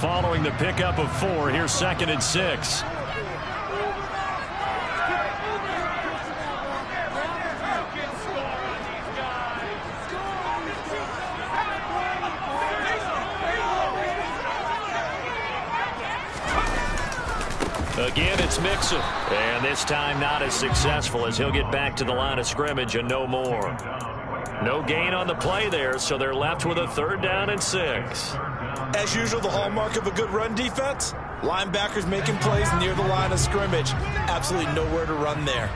Following the pickup of 4, here's 2nd and 6. Again, it's Mixon. And this time not as successful as he'll get back to the line of scrimmage and no more. No gain on the play there, so they're left with a 3rd down and 6. As usual, the hallmark of a good run defense, linebackers making plays near the line of scrimmage. Absolutely nowhere to run there.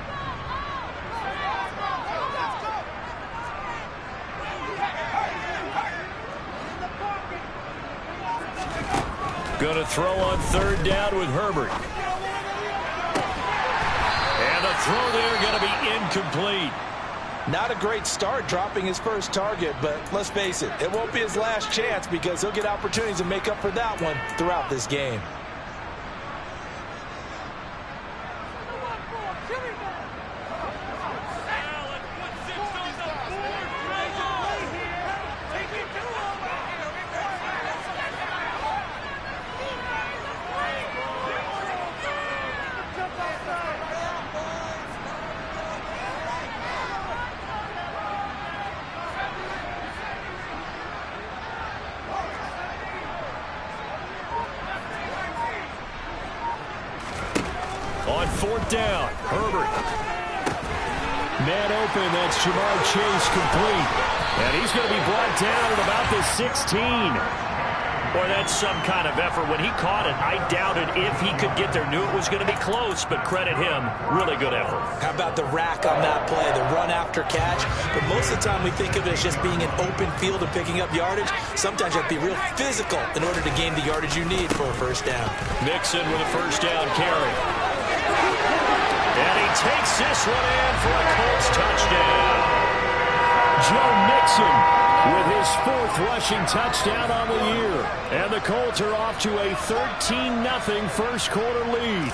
Going to throw on 3rd down with Herbert. And the throw there going to be incomplete. Not a great start dropping his first target, but let's face it, it won't be his last chance because he'll get opportunities to make up for that one throughout this game. On 4th down, Herbert. Man open, that's Jamar Chase complete. And he's going to be brought down at about the 16. Boy, that's some kind of effort. When he caught it, I doubted if he could get there. Knew it was going to be close, but credit him. Really good effort. How about the rack on that play, the run after catch? But most of the time we think of it as just being an open field and picking up yardage. Sometimes you have to be real physical in order to gain the yardage you need for a 1st down. Mixon with a 1st down carry. And he takes this one in for a Colts touchdown. Joe Mixon with his 4th rushing touchdown on the year. And the Colts are off to a 13-0 first quarter lead.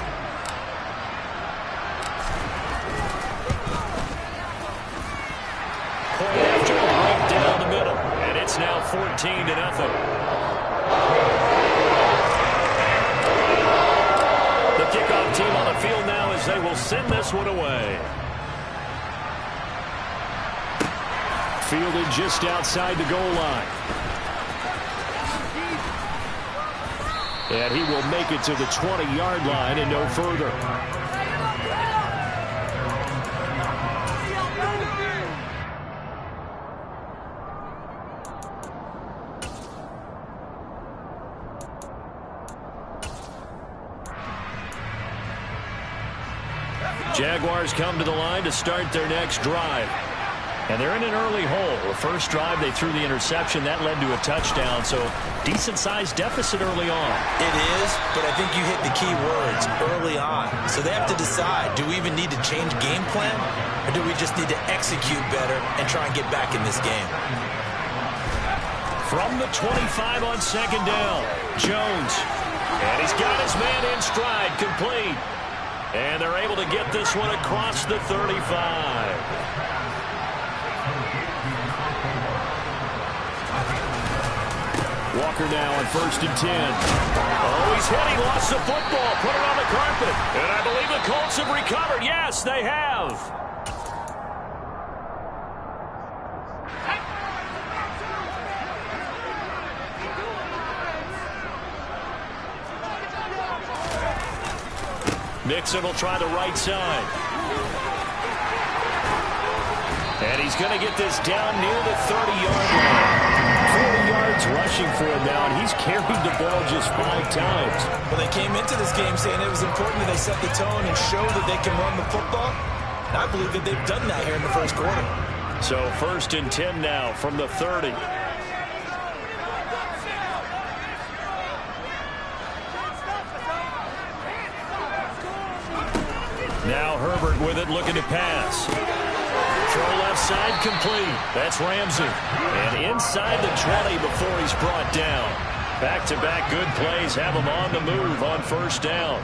Point after a break down the middle. And it's now 14-0. The kickoff team on the field now as they will send this one away. Fielded just outside the goal line. And he will make it to the 20-yard line and no further. Jaguars come to the line to start their next drive. And they're in an early hole. The first drive, they threw the interception. That led to a touchdown. So decent-sized deficit early on. It is, but I think you hit the key words, early on. So they have to decide, do we even need to change game plan? Or do we just need to execute better and try and get back in this game? From the 25 on 2nd down, Jones. And he's got his man in stride, complete. And they're able to get this one across the 35. Walker now on 1st and 10. Oh, he's hit. He lost the football. Put it on the carpet. And I believe the Colts have recovered. Yes, they have. Mixon will try the right side. And he's going to get this down near the 30-yard line. 40 yards rushing for him now, and he's carried the ball just 5 times. Well, they came into this game saying it was important that they set the tone and show that they can run the football. And I believe that they've done that here in the first quarter. So 1st and 10 now from the 30. Now Herbert with it, looking to pass. Throw left side, complete. That's Ramsey. And inside the 20 before he's brought down. Back-to-back good plays have him on the move on 1st down.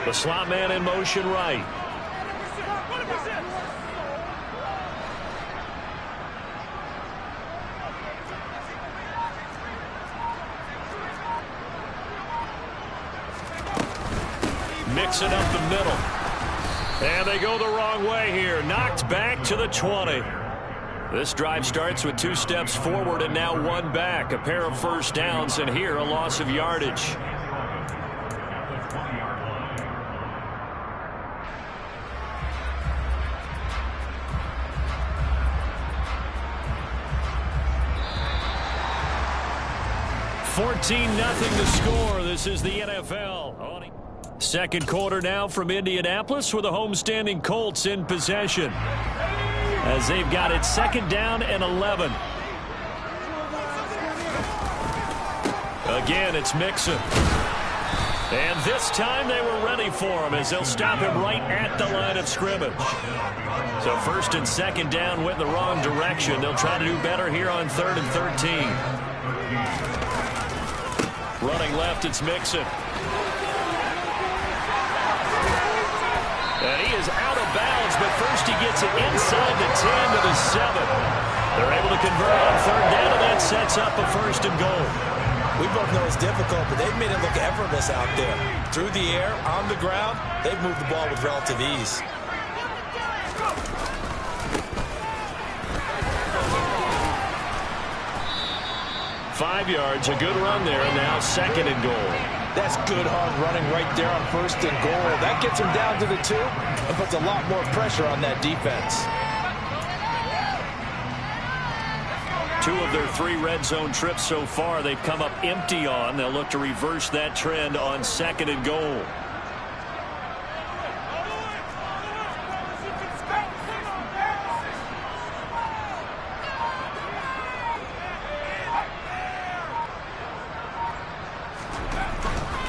The slot man in motion right. Mixon up the middle. And they go the wrong way here. Knocked back to the 20. This drive starts with 2 steps forward and now 1 back. A pair of first downs, and here a loss of yardage. Nothing to score. This is the NFL. Second quarter now from Indianapolis with the homestanding Colts in possession, as they've got it 2nd down and 11. Again, it's Mixon. And this time they were ready for him, as they'll stop him right at the line of scrimmage. So 1st and 2nd down went in the wrong direction. They'll try to do better here on 3rd and 13. Running left, it's Mixon. And he is out of bounds, but first he gets it inside the 10 to the 7. They're able to convert on 3rd down, and that sets up a 1st and goal. We both know it's difficult, but they've made it look effortless out there. Through the air, on the ground, they've moved the ball with relative ease. Five yards, a good run there, and now 2nd and goal. That's good hard running right there on 1st and goal. That gets him down to the 2 and puts a lot more pressure on that defense. 2 of their 3 red zone trips so far they've come up empty on. They'll look to reverse that trend on 2nd and goal.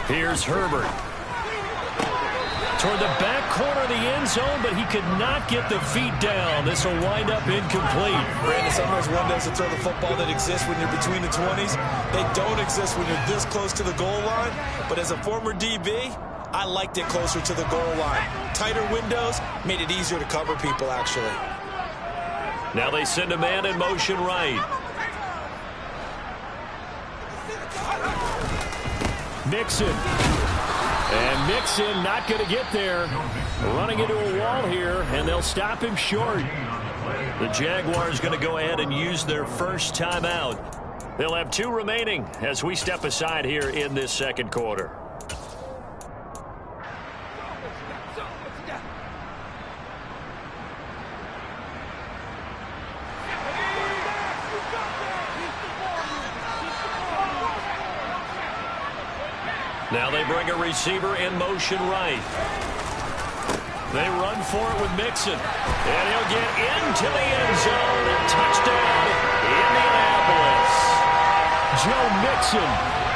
Here's Herbert. Toward the back corner of the end zone, but he could not get the feet down. This will wind up incomplete. Brandon, some of those windows to throw the football that exist when you're between the 20s, they don't exist when you're this close to the goal line. But as a former DB, I liked it closer to the goal line. Tighter windows made it easier to cover people, actually. Now they send a man in motion right. Mixon. And Mixon not going to get there. Running into a wall here, and they'll stop him short. The Jaguars going to go ahead and use their first timeout. They'll have 2 remaining as we step aside here in this 2nd quarter. Now they bring a receiver in motion right. They run for it with Mixon. And he'll get into the end zone. Touchdown, Indianapolis. Joe Mixon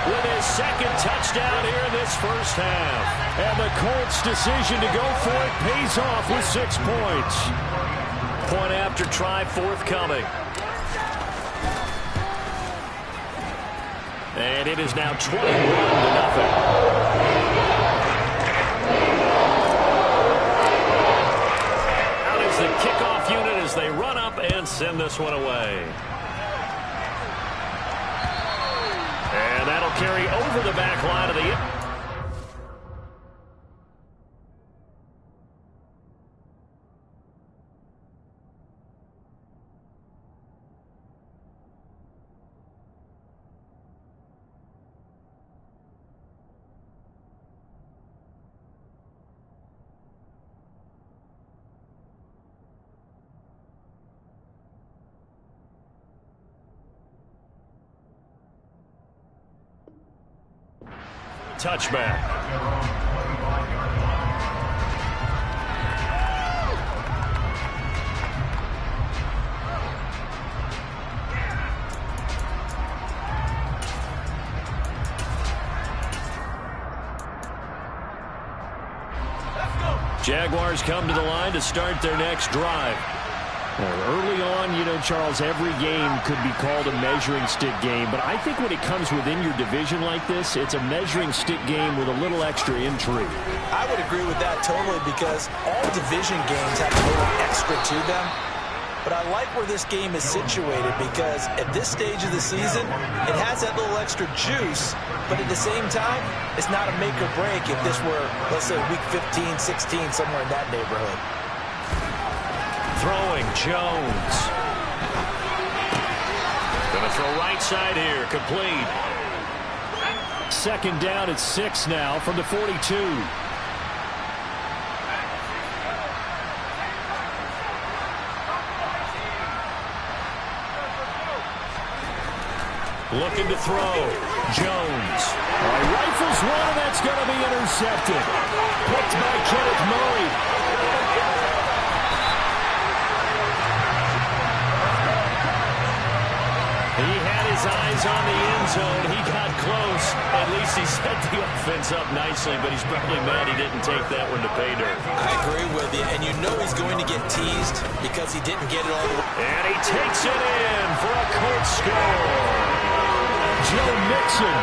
with his 2nd touchdown here in this first half. And the Colts' decision to go for it pays off with 6 points. Point after try forthcoming. And it is now 21-0. Out is the kickoff unit as they run up and send this one away. And that'll carry over the back line of the... touchback. Jaguars come to the line to start their next drive. Early on, you know, Charles, every game could be called a measuring stick game. But I think when it comes within your division like this, it's a measuring stick game with a little extra intrigue. I would agree with that totally, because all division games have a little extra to them. but I like where this game is situated because at this stage of the season, it has that little extra juice, but at the same time, it's not a make or break if this were, let's say, week 15, 16, somewhere in that neighborhood. Throwing, Jones. Gonna throw right side here, complete. Second down at 6 now from the 42. Looking to throw. Jones. Rifles one, and that's going to be intercepted. Picked by Kenneth Murray. He had his eyes on the end zone. He got close. At least he set the offense up nicely, but he's probably mad he didn't take that one to pay dirt. I agree with you, and you know he's going to get teased because he didn't get it all the way. And he takes it in for a Colts score. Joe Mixon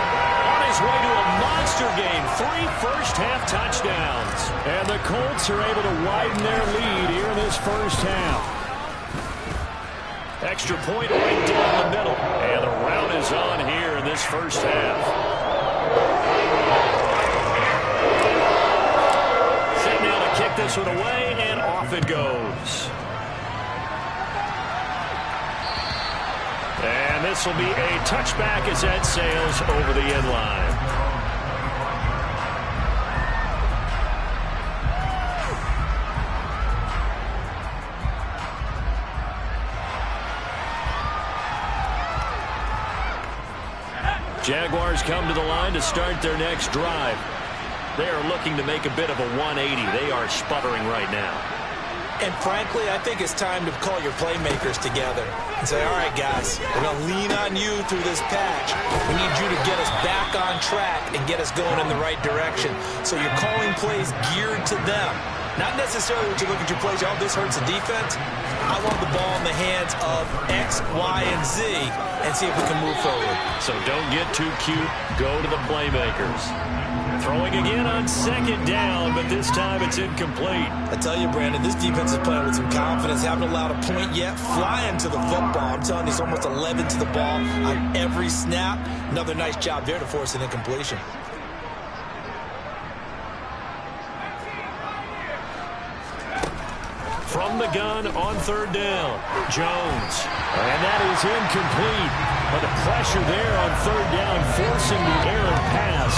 on his way to a monster game. 3 first-half touchdowns. And the Colts are able to widen their lead here in this first half. Extra point right down the middle. And the rout is on here in this first half. Set now to kick this one away, and off it goes. And this will be a touchback as that sails over the end line. Jaguars come to the line to start their next drive. They are looking to make a bit of a 180. They are sputtering right now. And frankly, I think it's time to call your playmakers together and say, all right, guys, we're going to lean on you through this patch. We need you to get us back on track and get us going in the right direction. So you're calling plays geared to them. Not necessarily what you look at your plays, oh, this hurts the defense. I want the ball in the hands of X, Y, and Z and see if we can move forward. So don't get too cute. Go to the playmakers. Throwing again on second down, but this time it's incomplete. I tell you, Brandon, this defense is playing with some confidence. Haven't allowed a point yet. Flying to the football. I'm telling you, it's almost 11 to the ball on every snap. Another nice job there to force an incompletion. From the gun on third down, Jones. And that is incomplete. But the pressure there on third down, forcing the errant pass.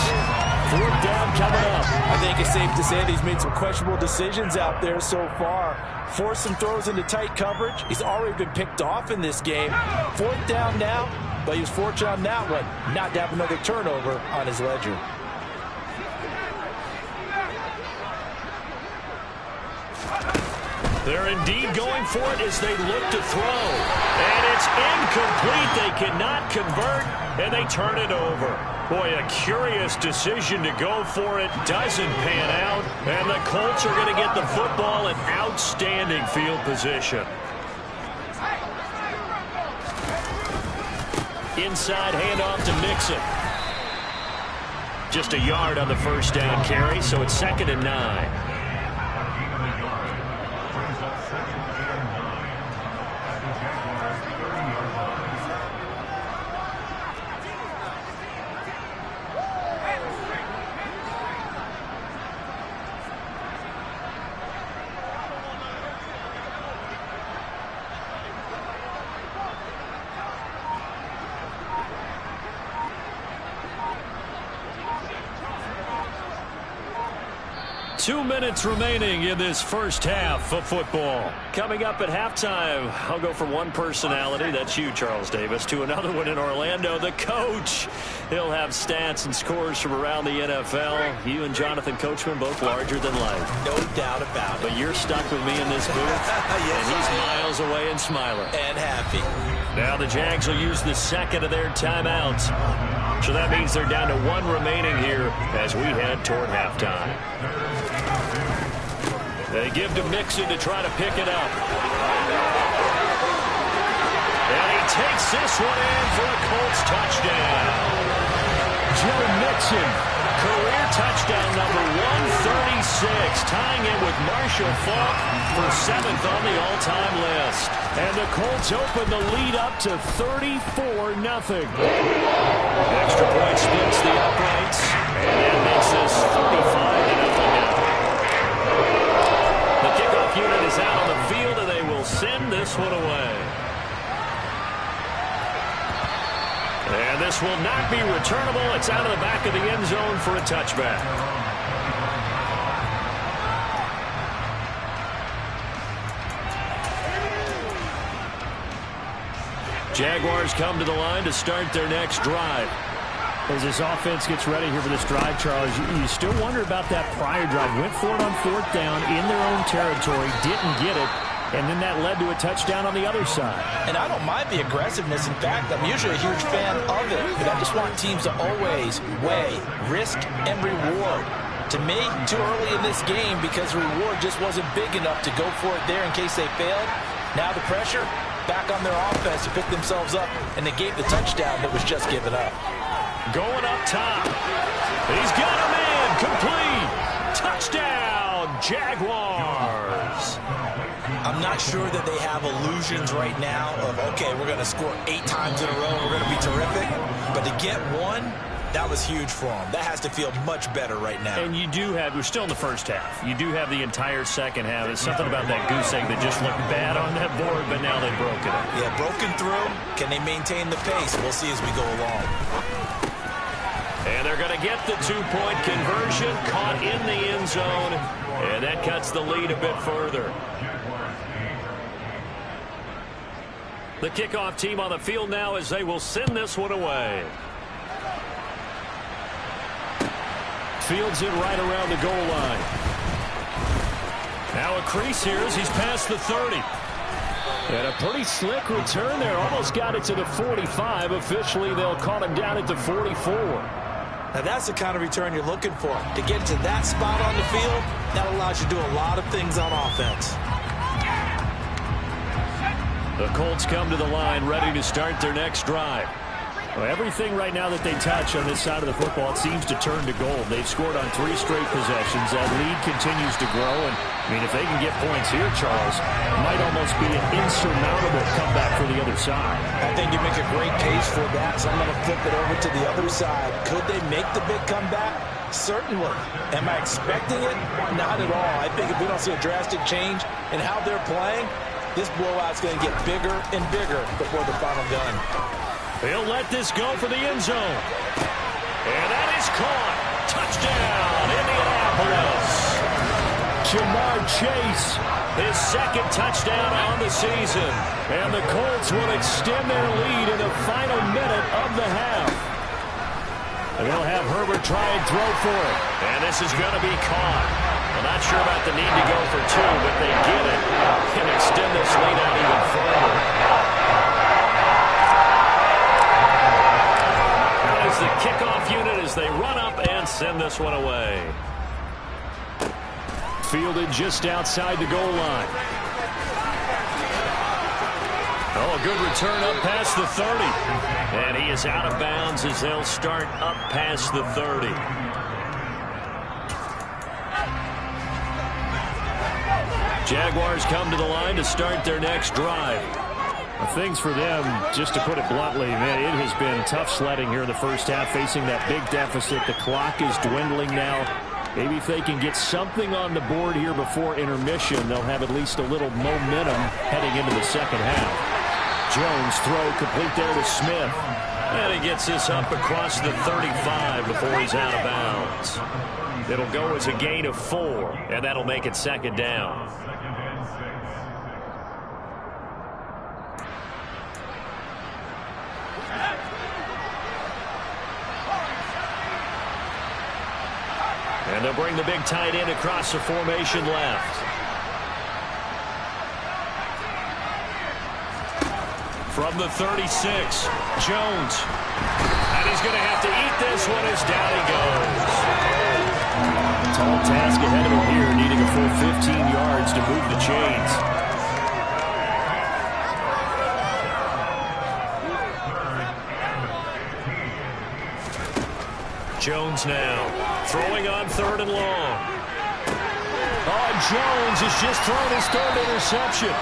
Fourth down coming up. I think it's safe to say that he's made some questionable decisions out there so far. Forced some throws into tight coverage. He's already been picked off in this game. Fourth down now, but he was fortunate on that one not to have another turnover on his ledger. They're indeed going for it as they look to throw. And it's incomplete. They cannot convert, and they turn it over. Boy, a curious decision to go for it. Doesn't pan out. And the Colts are going to get the football in outstanding field position. Inside handoff to Mixon. Just a yard on the first down carry, so it's 2nd and 9. Two minutes remaining in this first half of football. Coming up at halftime, I'll go from one personality, that's you, Charles Davis, to another one in Orlando, the coach. He'll have stats and scores from around the NFL. You and Jonathan Coachman, both larger than life. No doubt about it. But you're stuck with me in this booth, yes, and he's miles away and smiling. And happy. Now the Jags will use the second of their timeouts. So that means they're down to one remaining here as we head toward halftime. They give to Mixon to try to pick it up. And he takes this one in for a Colts touchdown. Joe Mixon, career touchdown number 136, tying it with Marshall Faulk for 7th on the all-time list. And the Colts open the lead up to 34-0. Extra point splits the uprights, and that makes this 35-0 now. The kickoff unit is out on the field, and they will send this one away. And this will not be returnable. It's out of the back of the end zone for a touchback. Jaguars come to the line to start their next drive. As this offense gets ready here for this drive, Charles, you still wonder about that prior drive. Went for it on 4th down in their own territory, didn't get it, and then that led to a touchdown on the other side. And I don't mind the aggressiveness. In fact, I'm usually a huge fan of it, but I just want teams to always weigh risk and reward. To me, too early in this game because the reward just wasn't big enough to go for it there in case they failed. Now the pressure back on their offense to pick themselves up and negate the touchdown that was just given up. Going up top. He's got a man. Complete. Touchdown, Jaguars. I'm not sure that they have illusions right now of, okay, we're going to score 8 times in a row and we're going to be terrific. But to get one, that was huge for them. That has to feel much better right now. And you do have, we're still in the first half. You do have the entire second half. There's something about that goose egg that just looked bad on that board, but now they've broken it. Yeah, broken through. Can they maintain the pace? We'll see as we go along. And they're going to get the 2-point conversion, caught in the end zone, and that cuts the lead a bit further. The kickoff team on the field now as they will send this one away. Fields it right around the goal line. Now a crease here as he's past the 30. And a pretty slick return there. Almost got it to the 45. Officially, they'll call him down at the 44. Now that's the kind of return you're looking for. To get to that spot on the field, that allows you to do a lot of things on offense. The Colts come to the line ready to start their next drive. Well, everything right now that they touch on this side of the football, it seems to turn to gold. They've scored on 3 straight possessions. That lead continues to grow. And, I mean, if they can get points here, Charles, it might almost be an insurmountable comeback for the other side. I think you make a great case for that, so I'm going to flip it over to the other side. Could they make the big comeback? Certainly. Am I expecting it? Not at all. I think if we don't see a drastic change in how they're playing, this blowout's going to get bigger and bigger before the final gun. He'll let this go for the end zone. And that is caught. Touchdown, Indianapolis. Ja'Marr Chase, his second touchdown on the season. And the Colts will extend their lead in the final minute of the half. And they'll have Herbert try and throw for it. And this is going to be caught. I'm not sure about the need to go for 2, but they get it. Can extend this lead out even further. The kickoff unit as they run up and send this one away. Fielded just outside the goal line. Oh, a good return up past the 30. And he is out of bounds as they'll start up past the 30. Jaguars come to the line to start their next drive. Things for them, just to put it bluntly, man, it has been tough sledding here in the first half, facing that big deficit. The clock is dwindling now. Maybe if they can get something on the board here before intermission, they'll have at least a little momentum heading into the second half. Jones throw complete there to Smith. And he gets this up across the 35 before he's out of bounds. It'll go as a gain of 4, and that'll make it second down. And they'll bring the big tight end across the formation left. From the 36, Jones. And he's going to have to eat this one as down he goes. Tall task ahead of him here, needing a full 15 yards to move the chains. Jones now throwing on 3rd and long. Oh, Jones has just thrown his 3rd interception.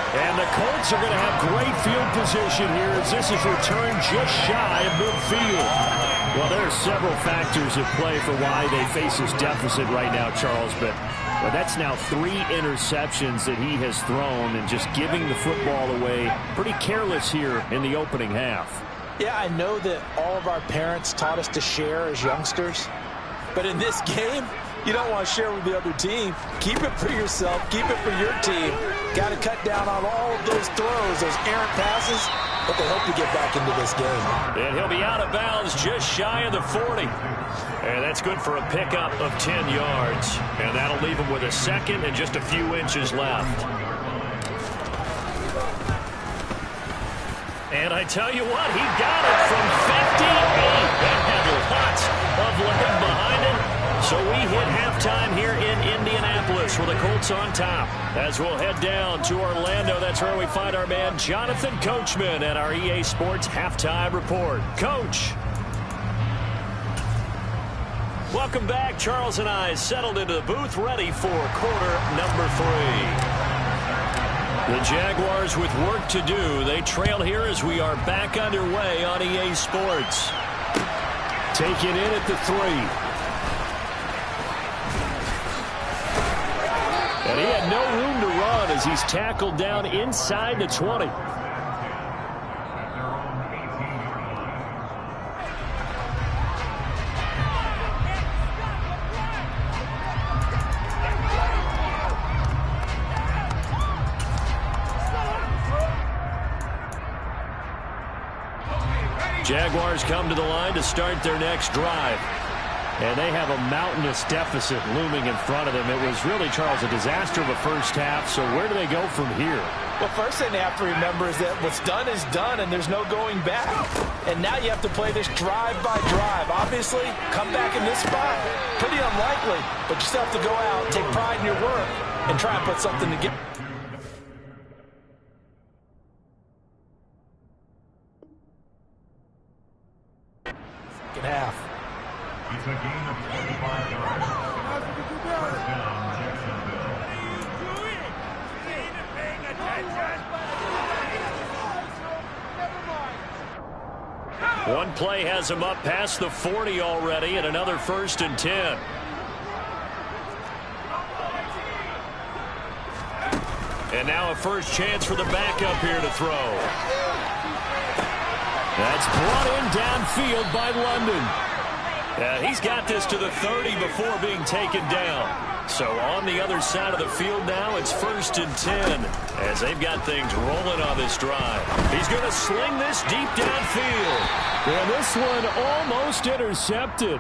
And the Colts are going to have great field position here as this is returned just shy of midfield. Well, there are several factors at play for why they face this deficit right now, Charles, but that's now 3 interceptions that he has thrown and just giving the football away pretty careless here in the opening half. Yeah, I know that all of our parents taught us to share as youngsters, but in this game, you don't want to share with the other team. Keep it for yourself. Keep it for your team. Got to cut down on all of those throws, those errant passes, but they hope to get back into this game. And he'll be out of bounds just shy of the 40. And that's good for a pickup of 10 yards. And that'll leave him with a second and just a few inches left. And I tell you what, he got it from 58. That had lots of leg behind it. So we hit halftime here in Indianapolis with the Colts on top. As we'll head down to Orlando, that's where we find our man Jonathan Coachman at our EA Sports Halftime Report. Coach. Welcome back. Charles and I settled into the booth, ready for quarter number 3. The Jaguars with work to do. They trail here as we are back underway on EA Sports. Taken in at the 3. And he had no room to run as he's tackled down inside the 20. Jaguars come to the line to start their next drive. And they have a mountainous deficit looming in front of them. It was really, Charles, a disaster of a first half. So where do they go from here? Well, first thing they have to remember is that what's done is done, and there's no going back. And now you have to play this drive by drive. Obviously, come back in this spot, pretty unlikely. But you still have to go out, take pride in your work, and try and put something together. Second half. It's a gain of 25 yards. First down, Jacksonville. One play has him up past the 40 already, and another 1st and 10. And now a first chance for the backup here to throw. That's brought in downfield by London. He's got this to the 30 before being taken down. So on the other side of the field now, it's 1st and 10 as they've got things rolling on this drive. He's going to sling this deep downfield. And this one almost intercepted.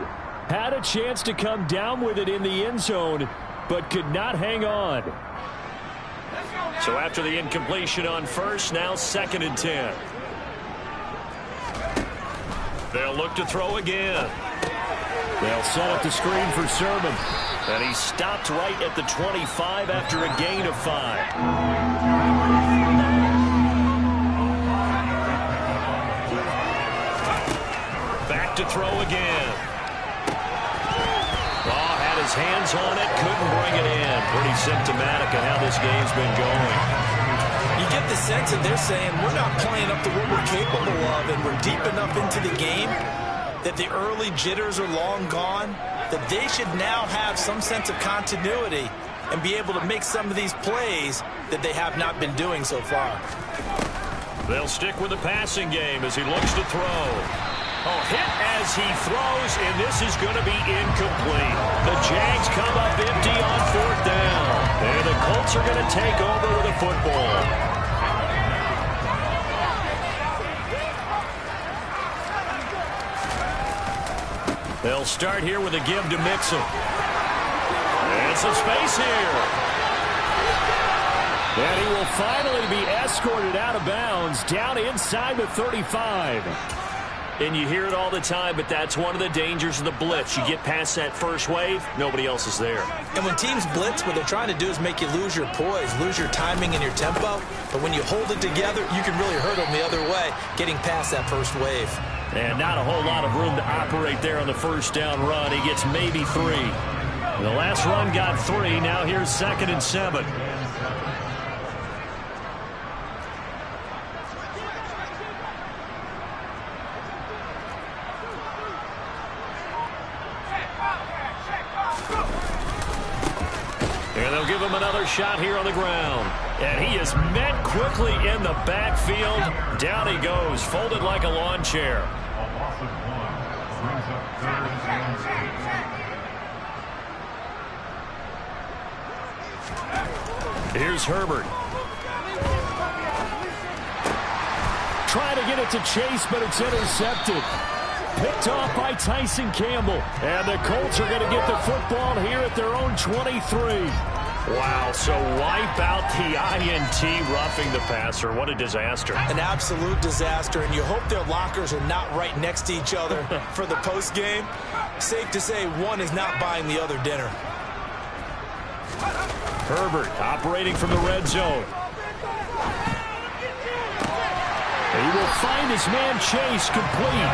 Had a chance to come down with it in the end zone, but could not hang on. So after the incompletion on first, now 2nd and 10. They'll look to throw again. They'll set up the screen for Sermon. And he stopped right at the 25 after a gain of 5. Back to throw again. Oh, had his hands on it, couldn't bring it in. Pretty symptomatic of how this game's been going. You get the sense that they're saying we're not playing up to what we're capable of, and we're deep enough into the game that the early jitters are long gone, that they should now have some sense of continuity and be able to make some of these plays that they have not been doing so far. They'll stick with the passing game as he looks to throw. Oh, hit as he throws, and this is going to be incomplete. The Jags come up empty on 4th down. And the Colts are going to take over with the football. They'll start here with a give to Mixon. And some space here. And he will finally be escorted out of bounds down inside the 35. And you hear it all the time, but that's one of the dangers of the blitz. You get past that first wave, nobody else is there. And when teams blitz, what they're trying to do is make you lose your poise, lose your timing and your tempo. But when you hold it together, you can really hurt them the other way, getting past that first wave. And not a whole lot of room to operate there on the first down run. He gets maybe 3. The last run got 3. Now here's 2nd and 7. give him another shot here on the ground. And he is met quickly in the backfield. Down he goes, folded like a lawn chair. A loss of 1 brings up 3rd and 8. Here's Herbert. Trying to get it to Chase, but it's intercepted. Picked off by Tyson Campbell. And the Colts are going to get the football here at their own 23. Wow, so wipe out the INT roughing the passer. What a disaster. An absolute disaster, and you hope their lockers are not right next to each other for the postgame. Safe to say one is not buying the other dinner. Herbert operating from the red zone. He will find his man Chase complete.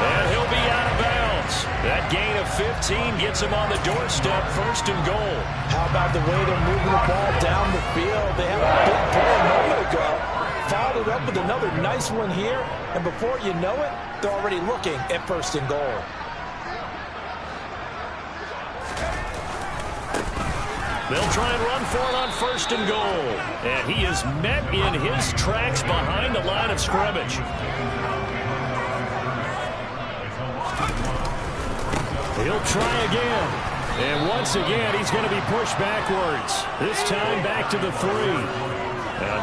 And he'll be out of bounds. That gain of 15 gets him on the doorstep, 1st and goal. How about the way they're moving the ball down the field? They had a big play a moment ago. Followed it up with another nice one here. And before you know it, they're already looking at 1st and goal. They'll try and run for it on 1st and goal. And he is met in his tracks behind the line of scrimmage. He'll try again. And once again, he's going to be pushed backwards. This time back to the 3.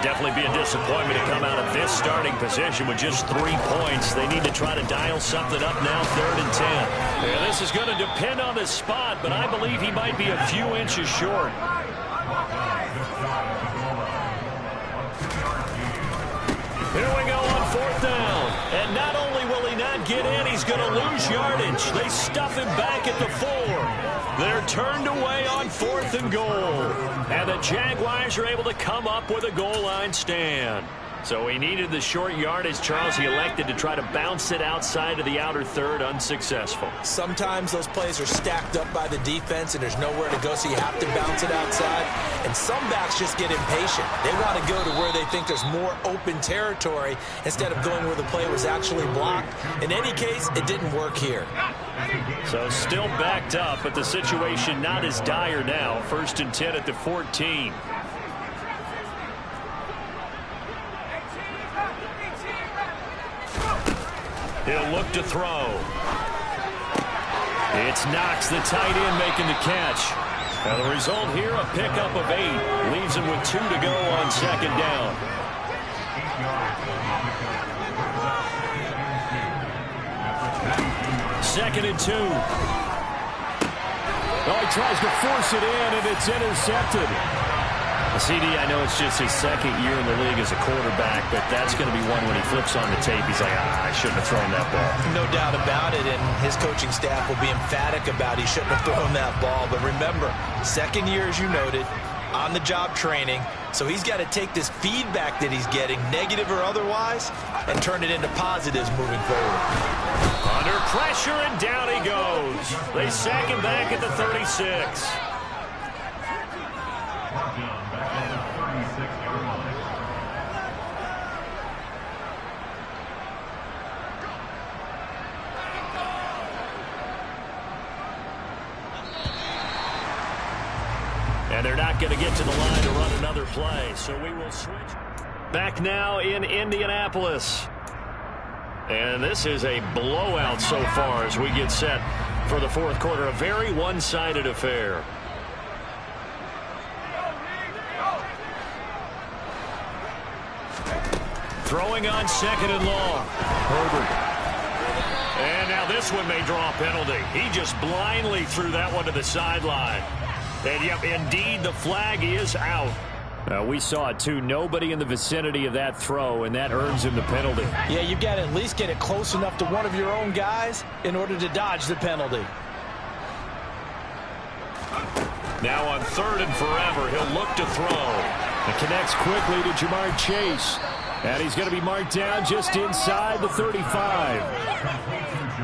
Definitely be a disappointment to come out of this starting position with just 3 points. They need to try to dial something up now, 3rd and 10. And this is going to depend on the spot, but I believe he might be a few inches short. Here we go on 4th down. And not only will he not get in, he's going to lose yardage. They stuff him back at the 4. They're turned away on 4th and goal. And the Jaguars are able to come up with a goal line stand. So he needed the short yardage, Charles. He elected to try to bounce it outside of the outer 3rd, unsuccessful. Sometimes those plays are stacked up by the defense and there's nowhere to go, so you have to bounce it outside. And some backs just get impatient. They want to go to where they think there's more open territory instead of going where the play was actually blocked. In any case, it didn't work here. So still backed up, but the situation not as dire now. 1st and 10 at the 14. He'll look to throw. It's Knox, the tight end, making the catch. Now the result here, a pickup of 8. Leaves him with 2 to go on 2nd down. 2nd and 2. Oh, he tries to force it in, and it's intercepted. CD, I know it's just his 2nd year in the league as a quarterback, but that's going to be one when he flips on the tape. He's like, I shouldn't have thrown that ball. No doubt about it, and his coaching staff will be emphatic about he shouldn't have thrown that ball. But remember, 2nd year, as you noted, on-the-job training, so he's got to take this feedback that he's getting, negative or otherwise, and turn it into positives moving forward. Under pressure, and down he goes. They sack him back at the 36. And they're not going to get to the line to run another play, so we will switch. Back now in Indianapolis. And this is a blowout so far as we get set for the 4th quarter. A very one-sided affair. Throwing on 2nd and long. Herbert. And now this one may draw a penalty. He just blindly threw that one to the sideline. And, yep, indeed, the flag is out. We saw it, too. Nobody in the vicinity of that throw, and that earns him the penalty. Yeah, you've got to at least get it close enough to one of your own guys in order to dodge the penalty. Now on 3rd and forever, he'll look to throw. It connects quickly to Jamar Chase. And he's going to be marked down just inside the 35.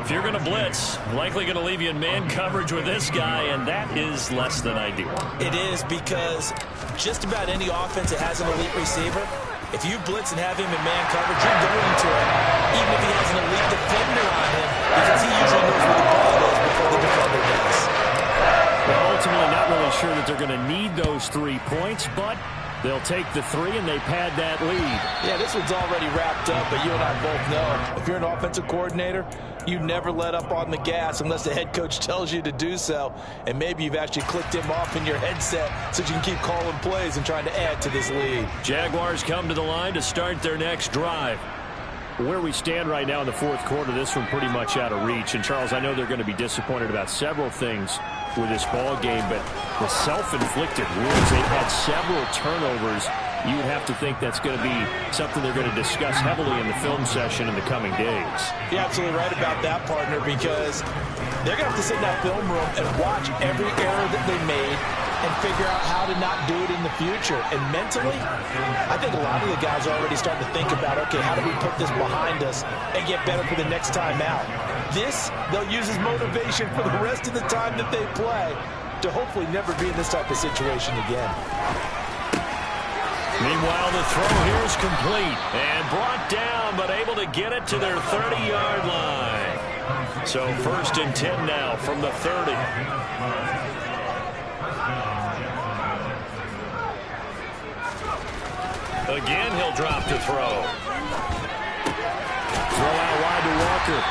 If you're going to blitz, likely going to leave you in man coverage with this guy, and that is less than ideal. It is, because just about any offense that has an elite receiver, if you blitz and have him in man coverage, you're going to it, even if he has an elite defender on him, because he usually knows where the ball is before the defender does. Well, ultimately, not really sure that they're going to need those 3 points, but they'll take the 3 and they pad that lead. Yeah, this one's already wrapped up, but you and I both know if you're an offensive coordinator, you never let up on the gas unless the head coach tells you to do so. And maybe you've actually clicked him off in your headset so you can keep calling plays and trying to add to this lead. Jaguars come to the line to start their next drive. Where we stand right now in the fourth quarter, this one pretty much out of reach. And, Charles, I know they're going to be disappointed about several things with this ball game, but the self-inflicted wounds, they've had several turnovers. You would have to think that's going to be something they're going to discuss heavily in the film session in the coming days. You're absolutely right about that, partner, because they're going to have to sit in that film room and watch every error that they made and figure out how to not do it in the future. And mentally, I think a lot of the guys are already starting to think about, okay, how do we put this behind us and get better for the next time out? This, they'll use as motivation for the rest of the time that they play to hopefully never be in this type of situation again. Meanwhile, the throw here is complete and brought down, but able to get it to their 30-yard line. So 1st and 10 now from the 30. Again, he'll drop to throw. Throw out wide to Walker.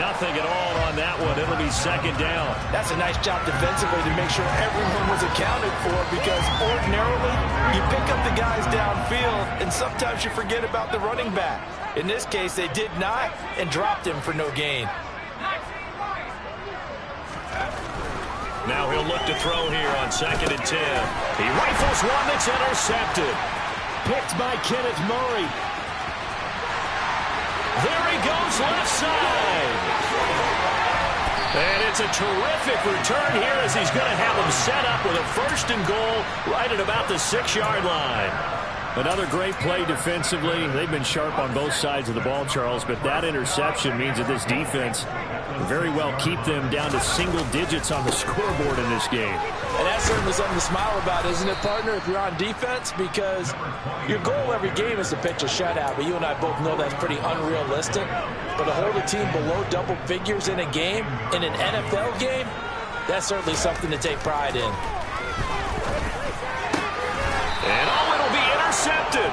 Nothing at all on that one. It'll be 2nd down. That's a nice job defensively to make sure everyone was accounted for, because ordinarily you pick up the guys downfield and sometimes you forget about the running back. In this case, they did not and dropped him for no gain. Now he'll look to throw here on 2nd and 10. He rifles one that's intercepted. Picked by Kenneth Murray. There he goes, left side. And it's a terrific return here as he's going to have them set up with a 1st and goal right at about the 6-yard line. Another great play defensively. They've been sharp on both sides of the ball, Charles, but that interception means that this defense very well keep them down to single digits on the scoreboard in this game. And that's certainly something to smile about, isn't it, partner, if you're on defense? Because your goal every game is to pitch a shutout, but you and I both know that's pretty unrealistic. But to hold a team below double figures in a game, in an NFL game, that's certainly something to take pride in. And it'll be intercepted.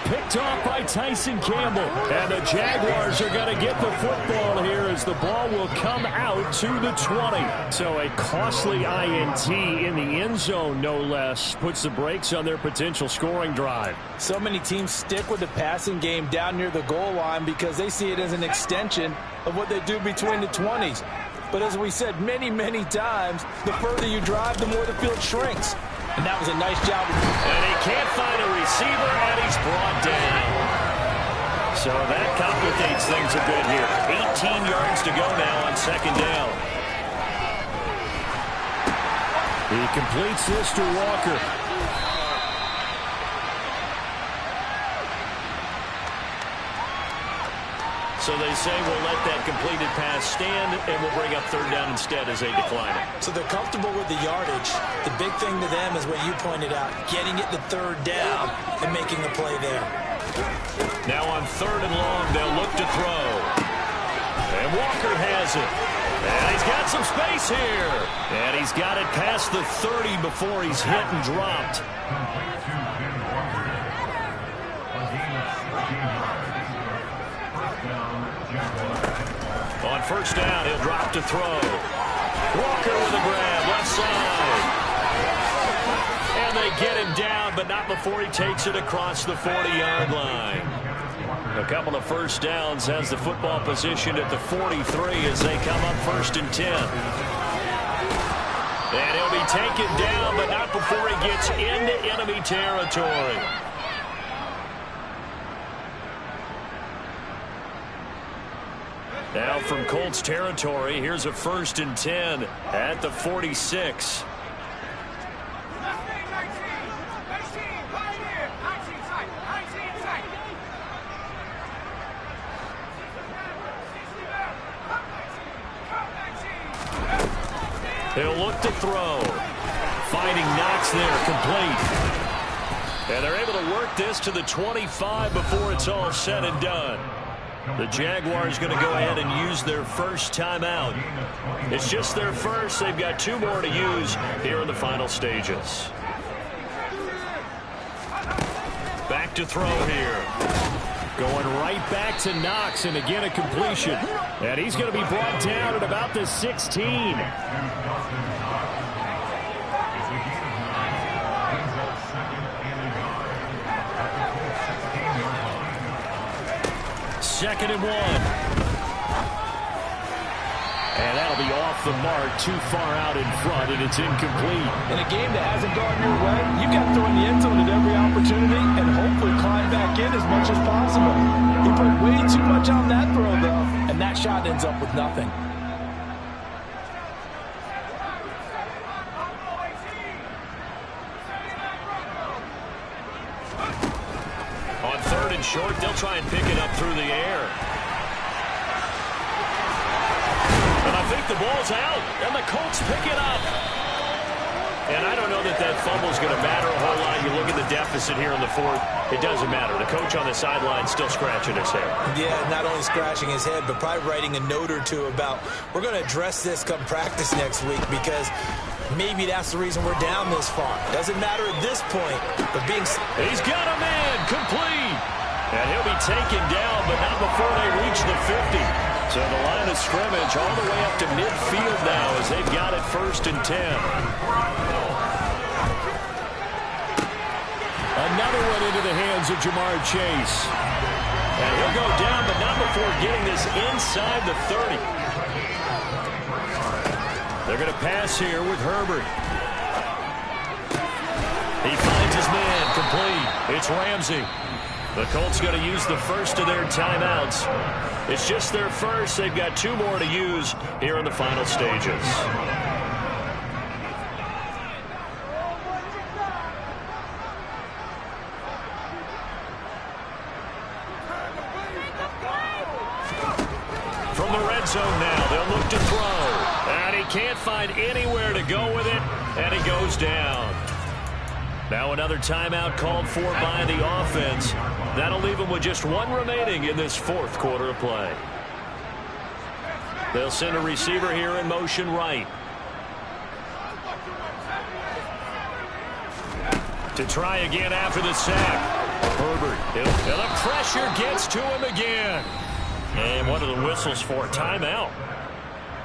Picked off by Tyson Campbell. And the Jaguars are going to get the football here as the ball will come out to the 20. So a costly INT in the end zone, no less, puts the brakes on their potential scoring drive. So many teams stick with the passing game down near the goal line because they see it as an extension of what they do between the 20s. But as we said many, many times, the further you drive, the more the field shrinks. And that was a nice job. And he can't find a receiver, and he's brought down. So that complicates things a bit here. 18 yards to go now on 2nd down. He completes this to Walker. So they say we'll let that completed pass stand, and we'll bring up 3rd down instead as they decline it. So they're comfortable with the yardage. The big thing to them is what you pointed out, getting it to 3rd down and making a play there. Now on 3rd and long, they'll look to throw. And Walker has it. And he's got some space here. And he's got it past the 30 before he's hit and dropped. On 1st down, he'll drop to throw. Walker with a grab, left side. And they get him down, but not before he takes it across the 40-yard line. A couple of 1st downs has the football positioned at the 43 as they come up 1st and 10. And he'll be taken down, but not before he gets into enemy territory. Now from Colts territory, here's a 1st and 10 at the 46. He'll look to throw. Finding Knox there, complete. And they're able to work this to the 25 before it's all said and done. The Jaguars going to go ahead and use their first timeout. It's just their first. They've got 2 more to use here in the final stages. Back to throw here. Going right back to Knox, and again a completion. And he's going to be brought down at about the 16. Second and 1. And that'll be off the mark, too far out in front, and it's incomplete. In a game that hasn't gone your way, you've got to throw in the end zone at every opportunity and hopefully climb back in as much as possible. He put way too much on that throw, though, and that shot ends up with nothing. On 3rd and short, they'll try and pick it up through the air. And I think the ball's out, and the Colts pick it up. And I don't know that that fumble is going to matter a whole lot. You look at the deficit here in the 4th, it doesn't matter. The coach on the sideline still scratching his head. Yeah, not only scratching his head, but probably writing a note or two about, we're going to address this come practice next week, because maybe that's the reason we're down this far. Doesn't matter at this point, but being... He's got a man, complete. And he'll be taken down, but not before they reach the 50. So the line of scrimmage all the way up to midfield now as they've got it 1st and 10. Another one into the hands of Jamar Chase. And he'll go down, but not before getting this inside the 30. They're going to pass here with Herbert. He finds his man, complete. It's Ramsey. The Colts going to use the first of their timeouts. It's just their first. They've got 2 more to use here in the final stages. From the red zone now, they'll look to throw. And he can't find anywhere to go with it, and he goes down. Now another timeout called for by the offense. That'll leave them with just 1 remaining in this 4th quarter of play. They'll send a receiver here in motion right. To try again after the sack. Herbert. And the pressure gets to him again. And one of the whistles for a timeout.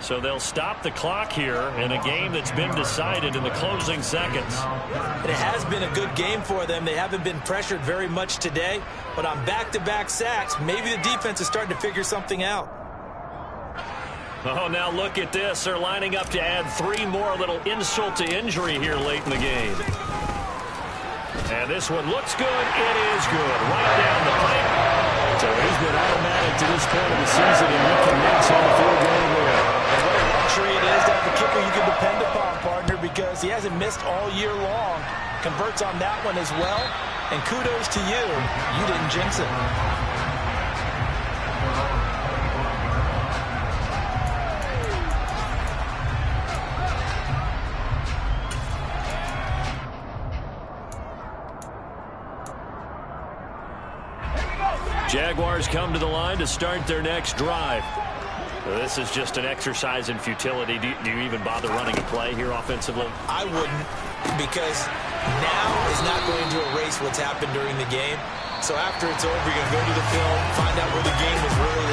So they'll stop the clock here in a game that's been decided in the closing seconds. It has been a good game for them. They haven't been pressured very much today, but on back-to-back sacks, maybe the defense is starting to figure something out. Oh, now look at this. They're lining up to add 3 more, a little insult to injury here late in the game. And this one looks good. It is good. Right down the pipe. So he's been automatic to this point of the season, and he connects on the 4-game run. And what a luxury it is to have a kicker you can depend upon, partner, because he hasn't missed all year long. Converts on that one as well. And kudos to you. You didn't jinx it. Jaguars come to the line to start their next drive. This is just an exercise in futility. Do you even bother running a play here offensively? I wouldn't, because now is not going to erase what's happened during the game. So after it's over, you're going to go to the film, find out where the game was really